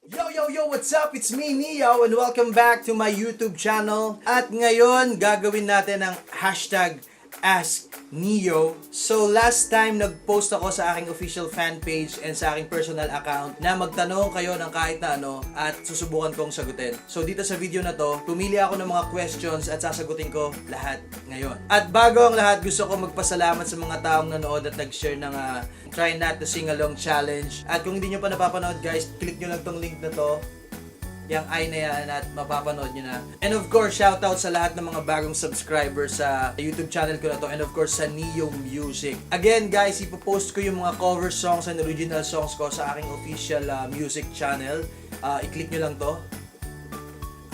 Yo, what's up? It's me, Neo, and welcome back to my YouTube channel. At ngayon, gagawin natin ang hashtag AskNeo. So, last time, nag-post ako sa aking official fan page and sa aking personal account na magtanong kayo ng kahit na ano at susubukan kong sagutin. So, dito sa video na to, pumili ako ng mga questions at sasagutin ko lahat ngayon. At bago ang lahat, gusto ko magpasalamat sa mga taong nanood at nag-share ng Try Not to Sing Along Challenge. At kung hindi nyo pa napapanood guys, click nyo lang tong link na to. Yung ay na yan at mapapanood nyo na. And of course, shoutout sa lahat ng mga bagong subscribers sa YouTube channel ko na to. And of course, sa Neo Music. Again guys, ipopost ko yung mga cover songs and original songs ko sa aking official music channel. I-click nyo lang to.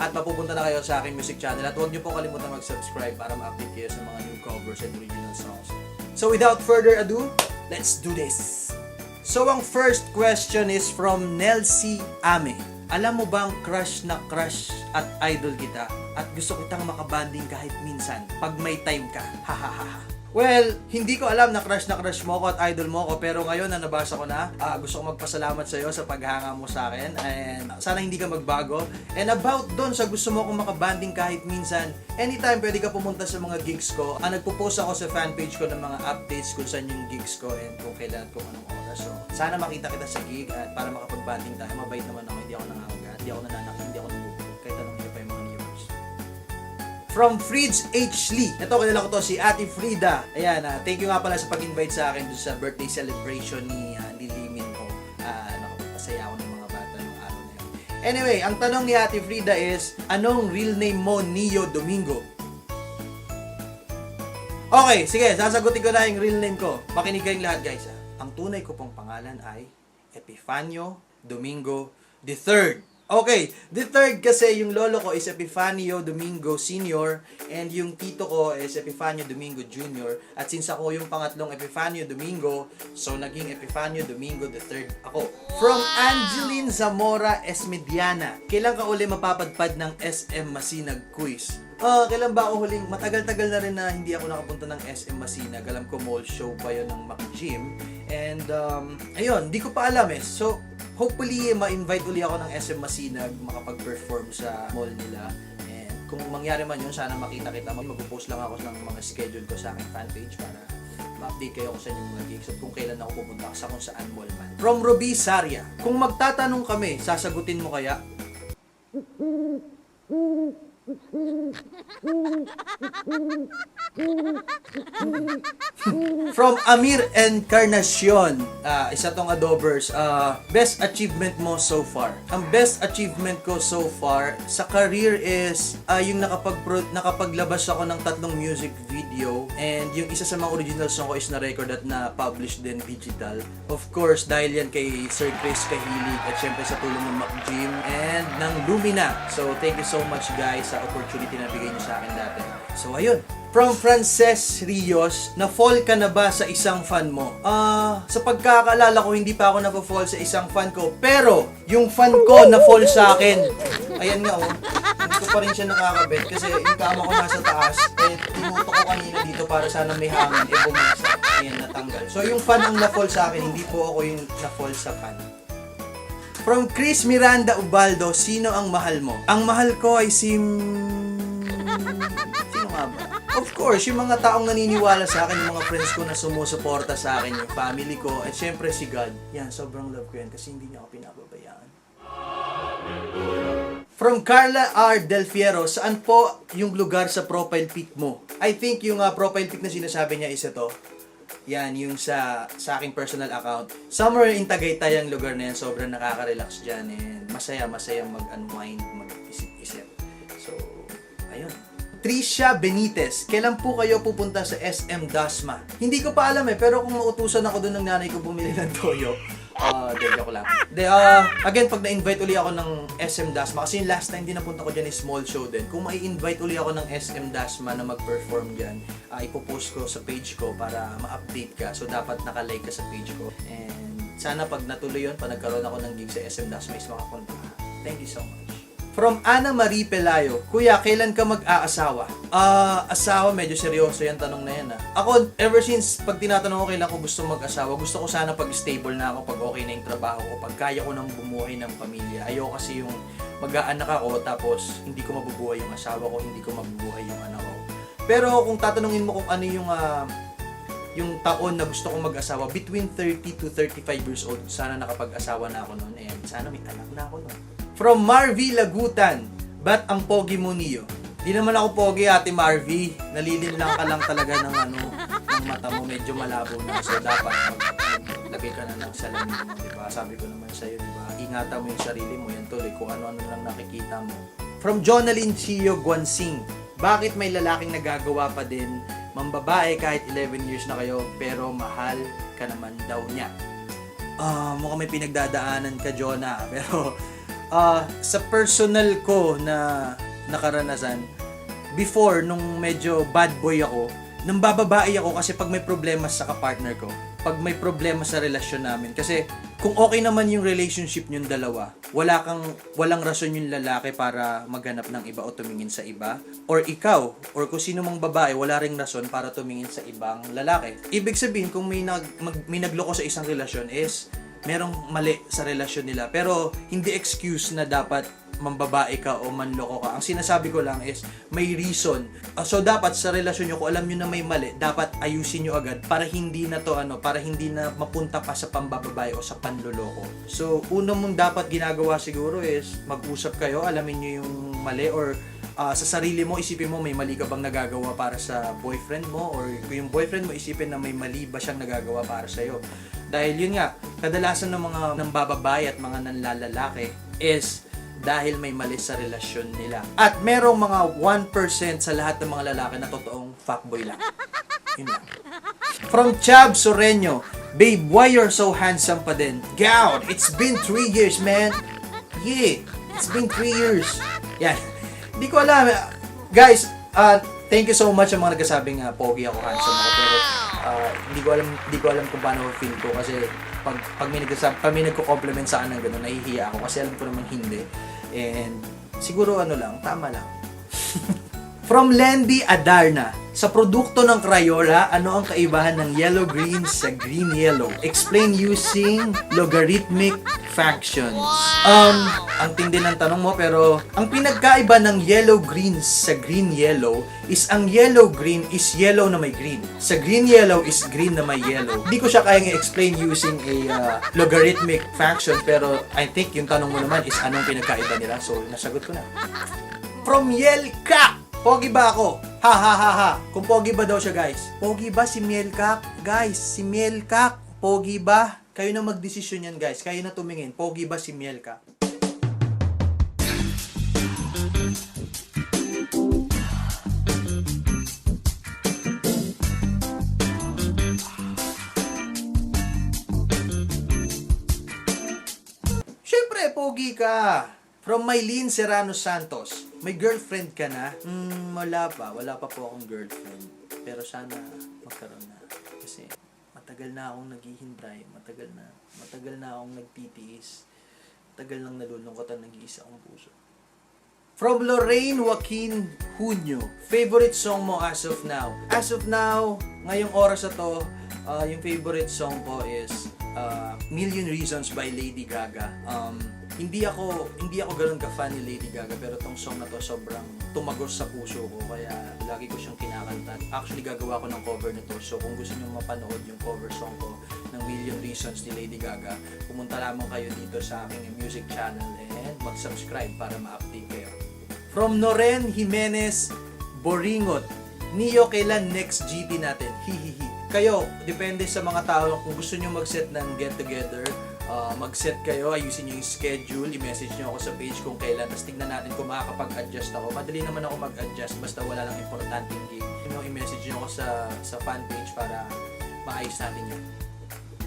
At mapupunta na kayo sa aking music channel. At huwag nyo po kalimutan mag-subscribe para ma-update kayo sa mga new covers and original songs. So without further ado, let's do this! So ang first question is from Nelsie Ame. Alam mo bang crush at idol kita at gusto kitang makabanding kahit minsan pag may time ka? Hahaha. Well, hindi ko alam na crush mo ko at idol mo ko, pero ngayon na nabasa ko na, gusto ko magpasalamat sa iyo sa paghanga mo sa akin and sana hindi ka magbago. And about doon sa gusto mo kong makabanding kahit minsan, anytime pwede ka pumunta sa mga gigs ko. Nagpo-post ako sa fan page ko ng mga updates kung saan yung gigs ko and kung kailan kung anong oras. So, sana makita kita sa gig at para makapag-banding tayo. Mabait naman ako, hindi ako nangangagat, hindi ako nananakit, hindi ako namubulog. Kahit anong niyo pa yung mga viewers. From Frieds H. Lee. Ito, kilala ko to, si Ate Frida. Ayan, thank you nga pala sa pag-invite sa akin dun sa birthday celebration ni Lilimin ko. Nakapagpasaya ako ng mga bata ng araw na yun. Anyway, ang tanong ni Ate Frida is, anong real name mo, Neo Domingo? Okay, sige, sasagutin ko na yung real name ko. Makinig kayong lahat, guys. Ang tunay ko pong pangalan ay Epifanio Domingo III. Okay, the third kasi yung lolo ko is Epifanio Domingo Sr. and yung tito ko is Epifanio Domingo Jr. At since ako yung pangatlong Epifanio Domingo, so naging Epifanio Domingo III ako. From Angeline Zamora Esmediana. Kailan ka uli mapapadpad ng SM Masinag quiz? Kailan ba ako huling? Matagal-tagal na rin na hindi ako nakapunta ng SM Masinag. Alam ko mall show pa yun ng Mac Gym. And ayun, di ko pa alam eh. So hopefully ma-invite uli ako ng SM Masinag makapag-perform sa mall nila. And kung mangyari man yun, sana makita kita. Mag-post lang ako ng mga schedule ko sa aking fanpage para ma-update kayo sa inyong mga gigs at kung kailan ako pupunta sa kung saan mall man. From Ruby Saria. Kung magtatanong kami, sasagutin mo kaya? From Amir Encarnacion, isa tong adobers, best achievement mo so far. Ang best achievement ko so far sa career is yung nakapaglabas ako ng 3 music video and yung isa sa mga original song ko is na-record at na-publish din digital. Of course, dahil yan kay Sir Chris Kahilig at syempre sa tulong ng Mac Gym and ng Lumina. So, thank you so much guys sa opportunity na bigay niyo sa akin dati. So, ayun. From Frances Rios, na-fall ka na ba sa isang fan mo? Sa pagkakaalala ko, hindi pa ako na-fall sa isang fan ko. Pero, yung fan ko na-fall sa akin. Ayan nga oh. Hindi ko pa rin siya nakakabit kasi yung kama ko nasa taas. Eh, tinutok ko kanina dito para sana may hangin. Eh, bumagsak. Ayan, natanggal. So, yung fan ang na-fall sa akin, hindi po ako yung na-fall sa fan. From Chris Miranda Ubaldo, sino ang mahal mo? Ang mahal ko ay Sino nga ba? Of course, yung mga taong naniniwala sa akin, yung mga friends ko na sumusuporta sa akin, yung family ko, at syempre si God. Yan, sobrang love ko yan kasi hindi niya ako pinababayaan. From Carla R. Del Fiero, saan po yung lugar sa profile pic mo? I think yung profile pic na sinasabi niya is ito. Yan, yung sa aking personal account. Somewhere in Tagaytay ang lugar na yan. Sobrang nakaka-relax dyan and masaya mag-unwind, mag-isip-isip. So, ayun. Tricia Benitez, kailan po kayo pupunta sa SM Dasma? Hindi ko pa alam pero kung mautusan ako doon ng nanay ko bumili ng toyo, joke lang. Again, pag na-invite uli ako ng SM Dasma, kasi yung last time din napunta ko dyan is small show din. Kung mai-invite uli ako ng SM Dasma na mag-perform dyan, ipopost ko sa page ko para ma-update ka. So, dapat naka-like ka sa page ko. And sana pag natuloy yun, pag nagkaroon ako ng gig sa SM Dasma, is makapunta ka. Thank you so much. From Ana Marie Pelayo, Kuya, kailan ka mag-aasawa? Asawa, medyo seryoso yan tanong na yan. Ako, ever since pag tinatanong ko kailan ko gusto mag-asawa, gusto ko sana pag stable na ako, pag okay na yung trabaho ko, pag kaya ko nang bumuhay ng pamilya. Ayoko kasi yung mag-aanak ako tapos hindi ko mabubuhay yung asawa ko, hindi ko mabubuhay yung anak ko. Pero kung tatanungin mo kung ano yung taon na gusto kong mag-asawa, between 30 to 35 years old, sana nakapag-asawa na ako noon and sana may anak na ako noon. From Marvy Lagutan, ba't ang pogi mo, Neo? Di naman ako pogi, Ate Marvy. Nalilinlang ka lang talaga ng ng mata mo, medyo malabo na. So dapat maglagay ka na ng salamin mo, di ba? Sabi ko naman sa'yo, di ba? Ingatan mo yung sarili mo, yan tuloy, kung ano-ano lang nakikita mo. From Jonalyn Chio Guansing, bakit may lalaking nagagawa pa din mambabae kahit 11 years na kayo, pero mahal ka naman daw niya? Mukhang may pinagdadaanan ka, Jonah. Pero sa personal ko na nakaranasan, before, nung medyo bad boy ako, nang bababae ako kasi pag may problema sa kapartner ko, pag may problema sa relasyon namin, kasi kung okay naman yung relationship nyong dalawa, walang rason yung lalaki para maghanap ng iba o tumingin sa iba, or ikaw, or kung sino mang babae, wala ring rason para tumingin sa ibang lalaki. Ibig sabihin, kung may nagloko sa isang relasyon is merong mali sa relasyon nila, pero hindi excuse na dapat mambabae ka o manloko ka. Ang sinasabi ko lang is may reason. So dapat sa relasyon nyo, kung alam nyo na may mali, dapat ayusin nyo agad para hindi na para hindi na mapunta pa sa pambababae o sa panloloko. So una mong dapat ginagawa siguro is mag-usap kayo, alamin nyo yung mali, or sa sarili mo, isipin mo may mali ka bang nagagawa para sa boyfriend mo, or kung yung boyfriend mo, isipin na may mali ba siyang nagagawa para sa'yo. Dahil yun nga, kadalasan ng mga nambababae at mga nanlalalaki is dahil may mali sa relasyon nila. At merong mga 1% sa lahat ng mga lalaki na totoong fuckboy lang. Yun lang. From Chab Soreño, babe, why you're so handsome pa din? God, it's been 3 years, man. Yeah, it's been 3 years. Yan. Hindi ko alam. Guys, thank you so much sa mga nagsasabing pogi ako, handsome ako. Pero hindi ko alam kung paano feel ko kasi pag may nagko-compliment sa akin ng gano'n, nahihiya ako kasi alam ko naman hindi. And siguro tama lang. From Lendy Adarna, sa produkto ng Crayola, ano ang kaibahan ng yellow-green sa green-yellow? Explain using logarithmic functions. Ang tindi ng tanong mo, pero ang pinagkaiba ng yellow-green sa green-yellow is ang yellow-green is yellow na may green. Sa green-yellow is green na may yellow. Hindi ko siya kayang i-explain using a logarithmic function, pero I think yung tanong mo naman is anong pinagkaiba nila. So, nasagot ko na. From Yelka, pogi ba ako? Ha ha ha ha. Kung pogi ba daw siya, guys? Pogi ba si Mielkak? Guys, si Mielkak, pogi ba? Kayo na magdesisyon yan, guys. Kayo na tumingin. Pogi ba si Mielkak? Syempre, pogi ka. From Mylene Serrano Santos, may girlfriend ka na? Wala pa po akong girlfriend. Pero sana magkaroon na. Kasi matagal na akong naghihintay, matagal na akong nagtitiis, matagal nang nalulungkot ang nag-iisa akong puso. From Lorraine Joaquin Junio, favorite song mo as of now? As of now, ngayong oras na to, yung favorite song ko is Million Reasons by Lady Gaga. Hindi ako ganoon ka-fan ni Lady Gaga, pero tong song na to sobrang tumagos sa puso ko, kaya lagi ko siyang kinakanta. Actually, gagawa ko ng cover nito. So kung gusto niyo mapanood yung cover song ko ng Million Reasons ni Lady Gaga, pumunta lamang kayo dito sa aking music channel and mag-subscribe para ma-update kayo. From Noren Jimenez Boringot, Neo, kailan next GT natin? Hihihi. Kayo, depende sa mga tao. Kung gusto niyo mag-set ng get-together, mag-set kayo, ayusin nyo yung schedule, i-message nyo ako sa page kung kailan, tapos tingnan natin kung makakapag-adjust ako. Madali naman ako mag-adjust, basta wala lang importanteng game. I-message nyo ako sa fan page para maayos natin yun.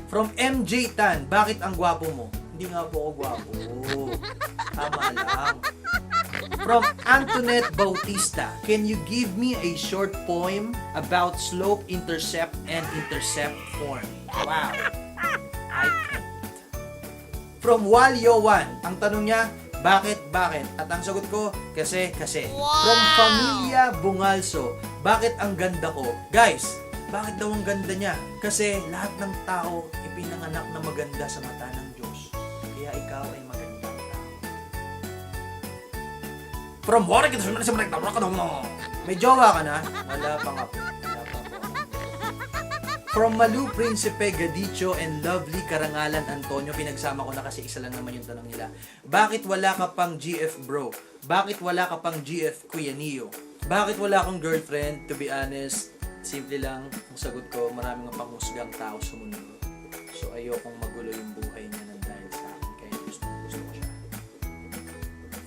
From MJ Tan, bakit ang gwapo mo? Hindi nga po ako gwapo. Tama lang. From Antoinette Bautista, can you give me a short poem about slope, intercept, and intercept form? Wow. I can't. From Walyowan, ang tanong niya, Bakit? At ang sagot ko, kasi. From Familia Bungalso, bakit ang ganda ko? Guys, bakit daw ang ganda niya? Kasi lahat ng tao ipinanganak na maganda sa mata ng Diyos. Kaya ikaw ay magandang tao. From what? May jowa ka na? Wala pa nga po. From Malu Principe Gadicho and Lovely Karangalan Antonio, pinagsama ko na kasi isa lang naman yung tanong nila. Bakit wala ka pang GF bro? Bakit wala ka pang GF Kuya Neo? Bakit wala akong girlfriend? To be honest, simple lang, ang sagot ko, maraming panghusgang tao sa mundo. So ayokong magulo yung buhay niya ng dahil sa akin, kaya gusto ko siya.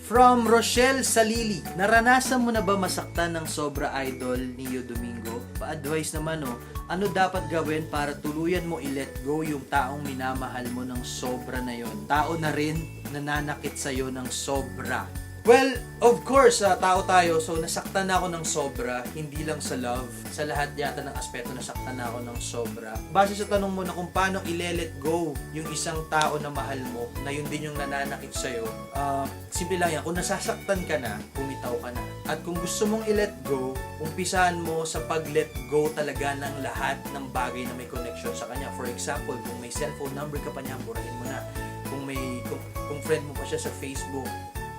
From Rochelle Salili, naranasan mo na ba masaktan ng sobra idol Neo Domingo? Pa-advise naman ano dapat gawin para tuluyan mo i-let go yung taong minamahal mo ng sobra na yon? Tao na rin nananakit sa'yo ng sobra. Well, of course, tao tayo, so nasaktan na ako ng sobra, hindi lang sa love, sa lahat yata ng aspeto nasaktan na ako ng sobra. Base sa tanong mo na kung paano i-let go yung isang tao na mahal mo, na yun din yung nananakit sa'yo, simple lang yan, kung nasasaktan ka na, bumitaw ka na. At kung gusto mong i-let go, umpisahan mo sa pag-let go talaga ng lahat ng bagay na may connection sa kanya. For example, kung may cellphone number ka pa niya, burahin mo na. Kung friend mo pa siya sa Facebook,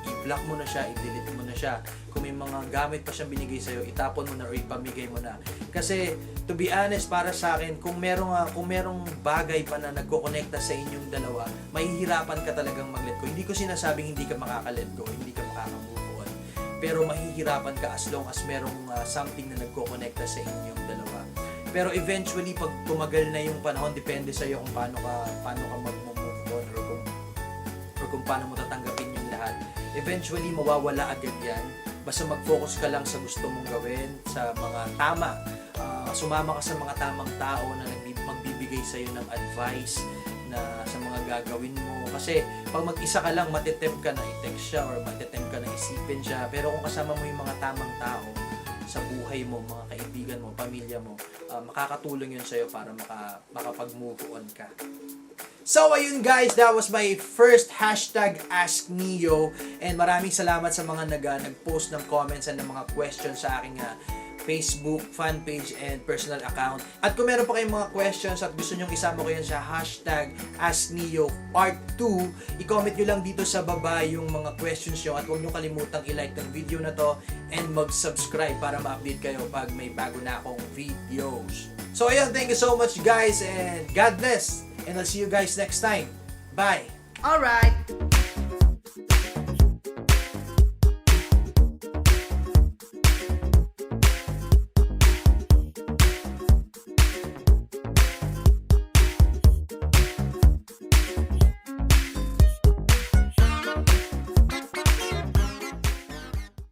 i-block mo na siya, i-delete mo na siya. Kung may mga gamit pa siyang binigay sa'yo, itapon mo na o ipamigay mo na. Kasi, to be honest, para sa akin, kung merong bagay pa na nagkokonekta sa inyong dalawa, mahihirapan ka talagang mag-let go. Hindi ko sinasabing hindi ka makaka-let go, hindi ka makaka-move on. Pero mahihirapan ka as long as merong something na nagkokonekta sa inyong dalawa. Pero eventually, pag tumagal na yung panahon, depende sa'yo kung paano ka mag-move on or kung paano mo tatanggapin yung lahat. Eventually, mawawala agad yan. Basta mag-focus ka lang sa gusto mong gawin, sa mga tama. Sumama ka sa mga tamang tao na magbibigay sa'yo ng advice na sa mga gagawin mo. Kasi pag mag-isa ka lang, matitempt ka na i-text siya or matitempt ka na isipin siya. Pero kung kasama mo yung mga tamang tao sa buhay mo, mga kaibigan mo, pamilya mo, makakatulong yun sa'yo para makapag-move on ka. So, ayun guys, that was my first hashtag Ask Neo. And maraming salamat sa mga nag-post ng comments and ng mga questions sa aking Facebook fan page and personal account. At kung meron pa kayong mga questions at gusto nyong isama ko yan sa hashtag Ask Neo Part 2, i-comment nyo lang dito sa baba yung mga questions nyo at huwag nyo kalimutang i-like ng video na to and mag-subscribe para ma-update kayo pag may bago na akong videos. So, ayun, thank you so much guys and God bless! And I'll see you guys next time. Bye! Alright.